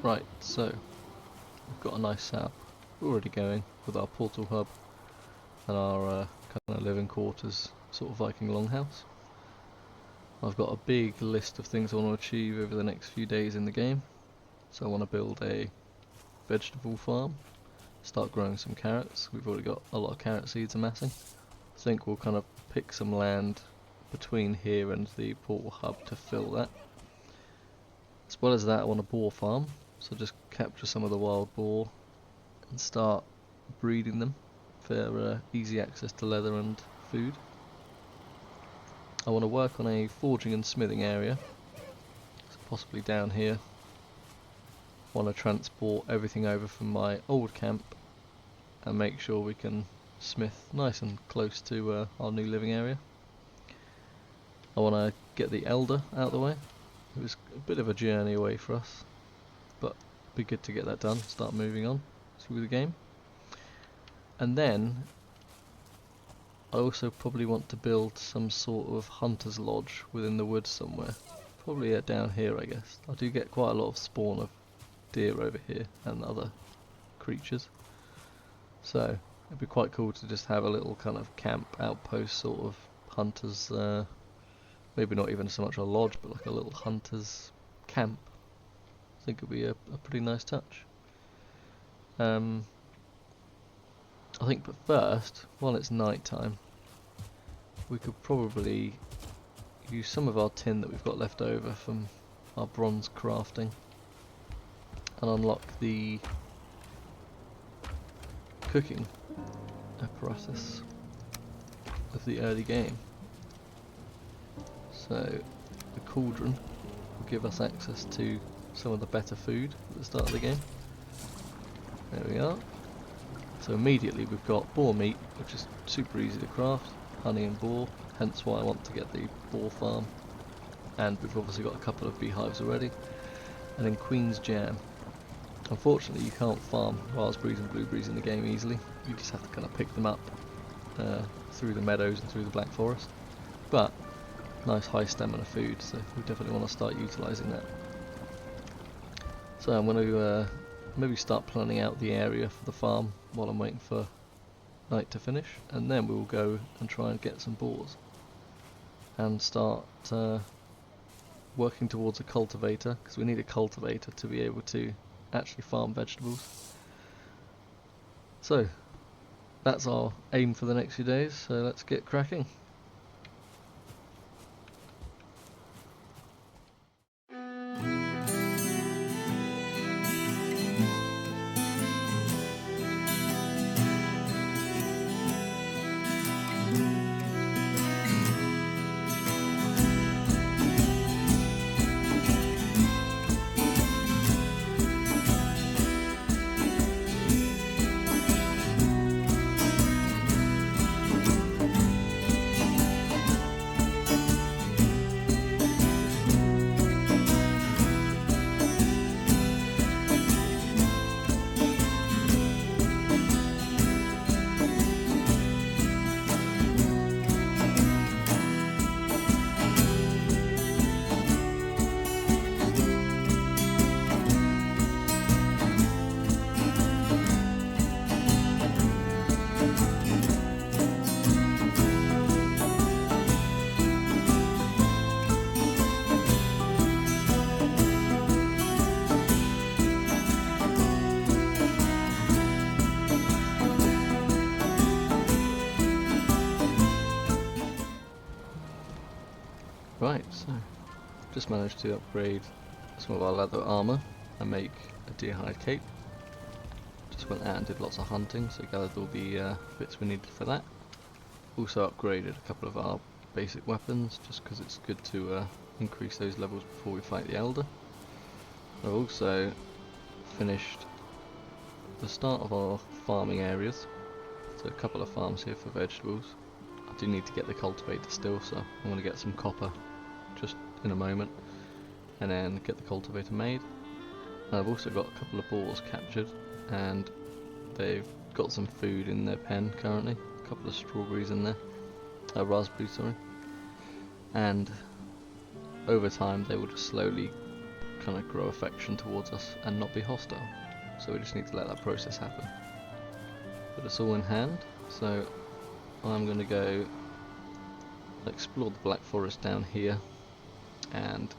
Right, so we've got a nice setup already going with our portal hub and our kind of living quarters, sort of Viking longhouse. I've got a big list of things I want to achieve over the next few days in the game. So I want to build a vegetable farm, start growing some carrots. We've already got a lot of carrot seeds amassing. I think we'll kind of pick some land between here and the portal hub to fill that. As well as that, I want a boar farm, so just capture some of the wild boar and start breeding them for easy access to leather and food. I want to work on a forging and smithing area, so possibly down here. I want to transport everything over from my old camp and make sure we can smith nice and close to our new living area. I want to get the elder out of the way. It was a bit of a journey away for us, but it'd be good to get that done, start moving on through the game. And then I also probably want to build some sort of hunter's lodge within the woods somewhere. Probably down here, I guess. I do get quite a lot of spawn of deer over here and other creatures, so it'd be quite cool to just have a little kind of camp outpost sort of hunters, maybe not even so much a lodge but like a little hunter's camp. I think it'd be a pretty nice touch. I think, but first, while it's night time, we could probably use some of our tin that we've got left over from our bronze crafting and unlock the cooking apparatus of the early game. So the cauldron will give us access to some of the better food at the start of the game. There we are. So immediately we've got boar meat, which is super easy to craft, honey and boar, hence why I want to get the boar farm. And we've obviously got a couple of beehives already. And then queen's jam. Unfortunately you can't farm raspberries and blueberries in the game easily, you just have to kind of pick them up through the meadows and through the Black Forest. But nice high stamina food, so we definitely want to start utilising that. So I'm going to maybe start planning out the area for the farm while I'm waiting for night to finish, and then we will go and try and get some boars and start working towards a cultivator, because we need a cultivator to be able to actually farm vegetables. So that's our aim for the next few days, so let's get cracking. Right, so just managed to upgrade some of our leather armour and make a deer hide cape. Just went out and did lots of hunting, so gathered all the bits we needed for that. Also upgraded a couple of our basic weapons, just because it's good to increase those levels before we fight the Elder. I've also finished the start of our farming areas, so a couple of farms here for vegetables. I do need to get the cultivator still, so I'm going to get some copper just in a moment and then get the cultivator made. And I've also got a couple of boars captured, and they've got some food in their pen currently, a couple of strawberries in there, raspberries sorry, and over time they will just slowly kind of grow affection towards us and not be hostile. So we just need to let that process happen. But it's all in hand, so I'm going to go explore the Black Forest down here and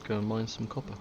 go and mine some copper.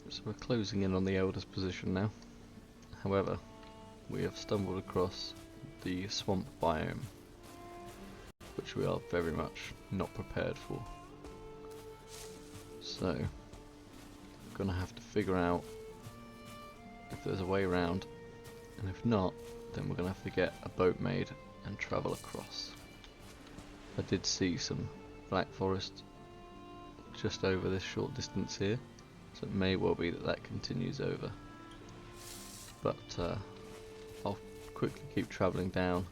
So we're closing in on the Elder's position now. However, we have stumbled across the swamp biome, which we are very much not prepared for. So, we're going to have to figure out if there's a way around, and if not, then we're going to have to get a boat made and travel across. I did see some Black Forest just over this short distance here, so it may well be that that continues over. But I'll quickly keep travelling down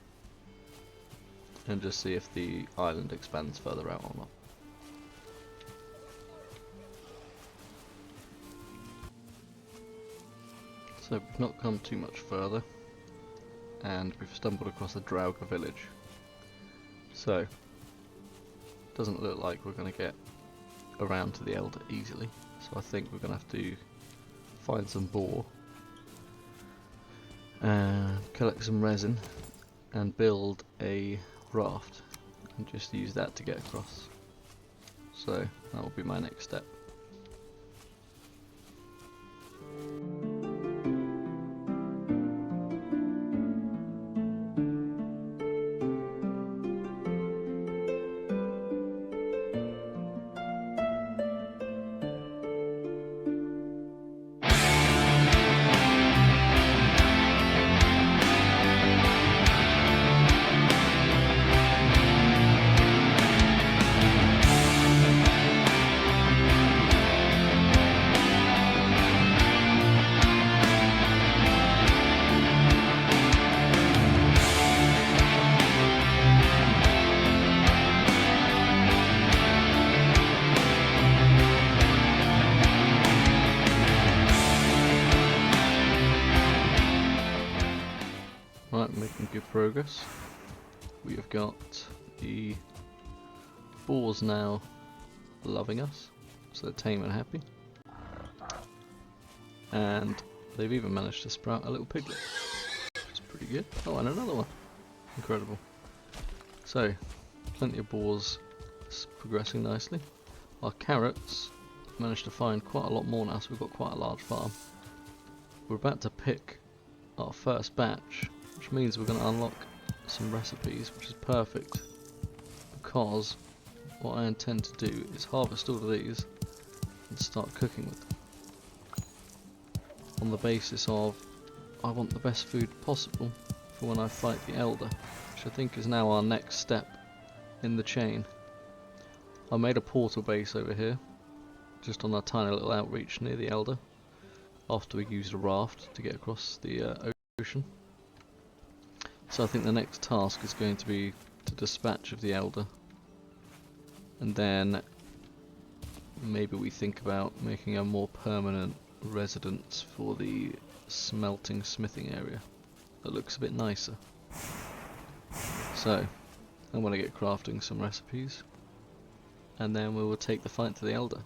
and just see if the island expands further out or not. So we've not come too much further, and we've stumbled across a Draugr village. So, doesn't look like we're going to get around to the Elder easily. So I think we're going to have to find some boar and collect some resin and build a raft and just use that to get across. So that will be my next step. Right, making good progress. We have got the boars now loving us, so they're tame and happy. And they've even managed to sprout a little piglet, which is pretty good. Oh, and another one. Incredible. So, plenty of boars progressing nicely. Our carrots managed to find quite a lot more now, so we've got quite a large farm. We're about to pick our first batch, which means we're going to unlock some recipes, which is perfect, because what I intend to do is harvest all of these and start cooking with them, on the basis of I want the best food possible for when I fight the Elder, which I think is now our next step in the chain. I made a portal base over here, just on a tiny little outreach near the Elder, after we used a raft to get across the ocean. So I think the next task is going to be to dispatch of the Elder, and then maybe we think about making a more permanent residence for the smelting smithing area that looks a bit nicer. So, I'm going to get crafting some recipes, and then we will take the fight to the Elder.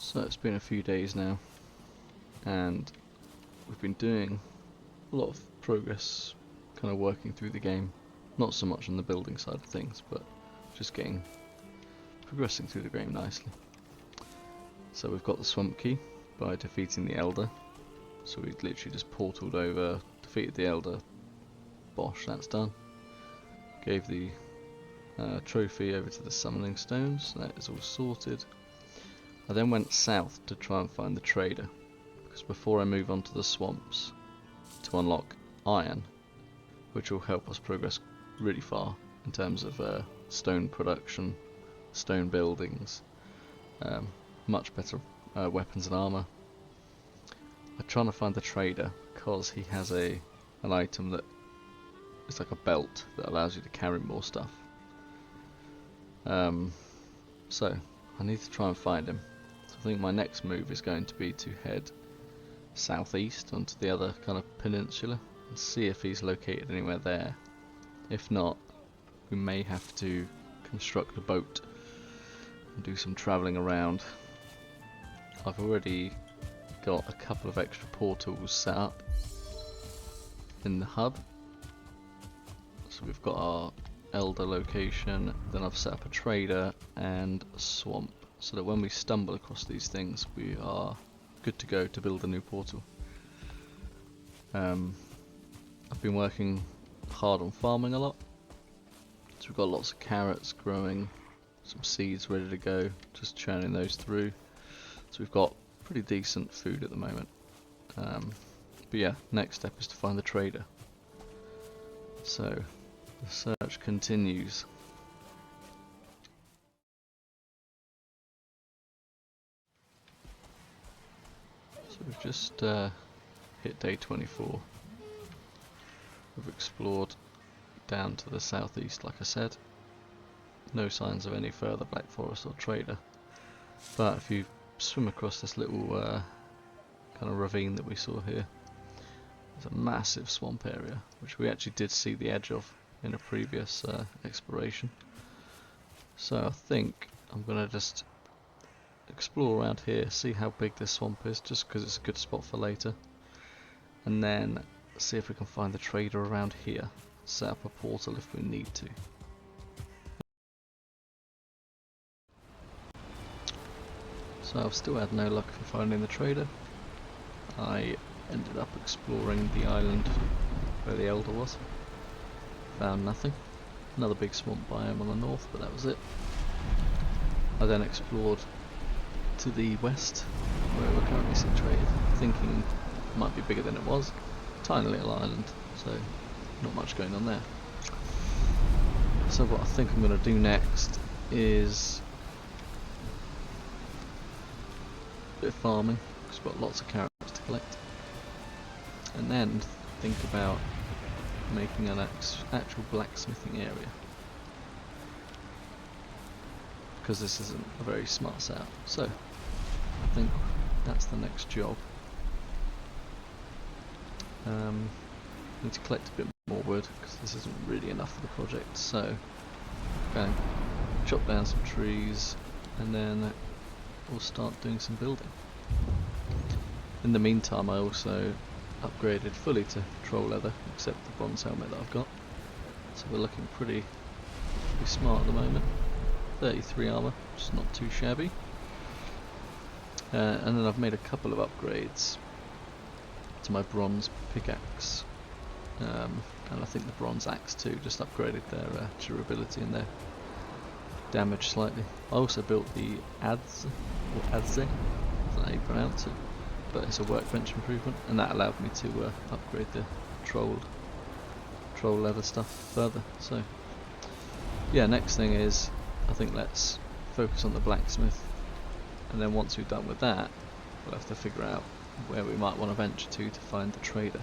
So it's been a few days now, and we've been doing a lot of progress, kind of working through the game. Not so much on the building side of things, but just progressing through the game nicely. So we've got the swamp key by defeating the Elder. So we literally just portaled over, defeated the Elder, bosh, that's done. Gave the trophy over to the summoning stones, that is all sorted. I then went south to try and find the trader, because before I move on to the swamps to unlock iron, which will help us progress really far in terms of stone production, stone buildings, much better weapons and armour. I'm trying to find the trader because he has an item that is like a belt that allows you to carry more stuff. So I need to try and find him. So I think my next move is going to be to head southeast onto the other kind of peninsula and see if he's located anywhere there. If not, we may have to construct a boat and do some travelling around. I've already got a couple of extra portals set up in the hub. So we've got our Elder location, then I've set up a trader and a swamp, so that when we stumble across these things we are good to go to build a new portal. I've been working hard on farming a lot, so we've got lots of carrots growing, some seeds ready to go, just churning those through. So we've got pretty decent food at the moment. But yeah, next step is to find the trader. So the search continues. So we've just hit day 24. We've explored down to the southeast, like I said. No signs of any further Black Forest or trader. But if you swim across this little kind of ravine that we saw here, there's a massive swamp area, which we actually did see the edge of in a previous exploration. So I think I'm going to just explore around here, see how big this swamp is, just because it's a good spot for later. And then see if we can find the trader around here, set up a portal if we need to. So I've still had no luck in finding the trader. I ended up exploring the island where the Elder was. Found nothing. Another big swamp biome on the north, but that was it. I then explored to the west, where we're currently situated, thinking it might be bigger than it was. Tiny little island, so not much going on there. So what I think I'm going to do next is a bit of farming, because we've got lots of carrots to collect, and then think about making an actual blacksmithing area, because this isn't a very smart setup. So I think that's the next job. Need to collect a bit more wood, because this isn't really enough for the project, so going chop down some trees and then we'll start doing some building. In the meantime, I also upgraded fully to troll leather, except the bronze helmet that I've got, so we're looking pretty smart at the moment. 33 armor, which is not too shabby. And then I've made a couple of upgrades to my bronze pickaxe, and I think the bronze axe too, just upgraded their durability and their damage slightly. I also built the Adze, or Adze, I don't know how you pronounce it, but it's a workbench improvement, and that allowed me to upgrade the troll leather stuff further. So yeah, next thing is, I think let's focus on the blacksmith, and then once we're done with that, we'll have to figure out where we might want to venture to find the trader.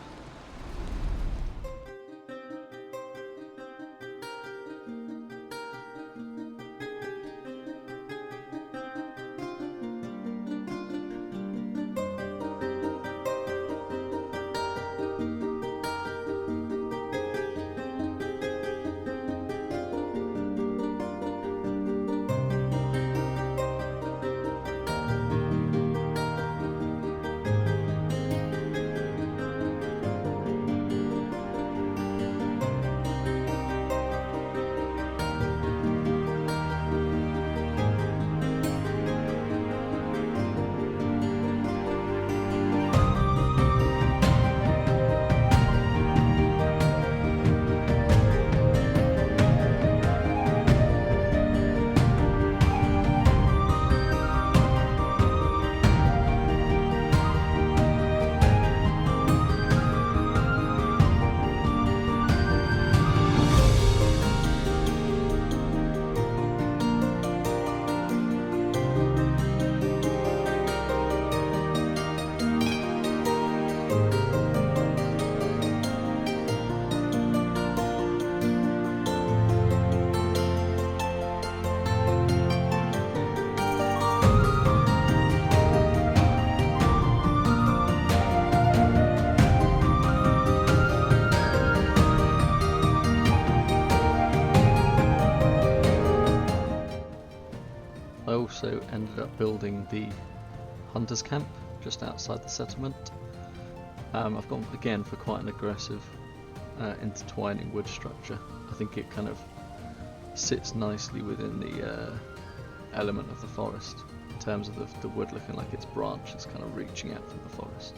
I also ended up building the hunter's camp just outside the settlement. I've gone again for quite an aggressive intertwining wood structure. I think it kind of sits nicely within the element of the forest, in terms of the wood looking like its branches kind of reaching out from the forest.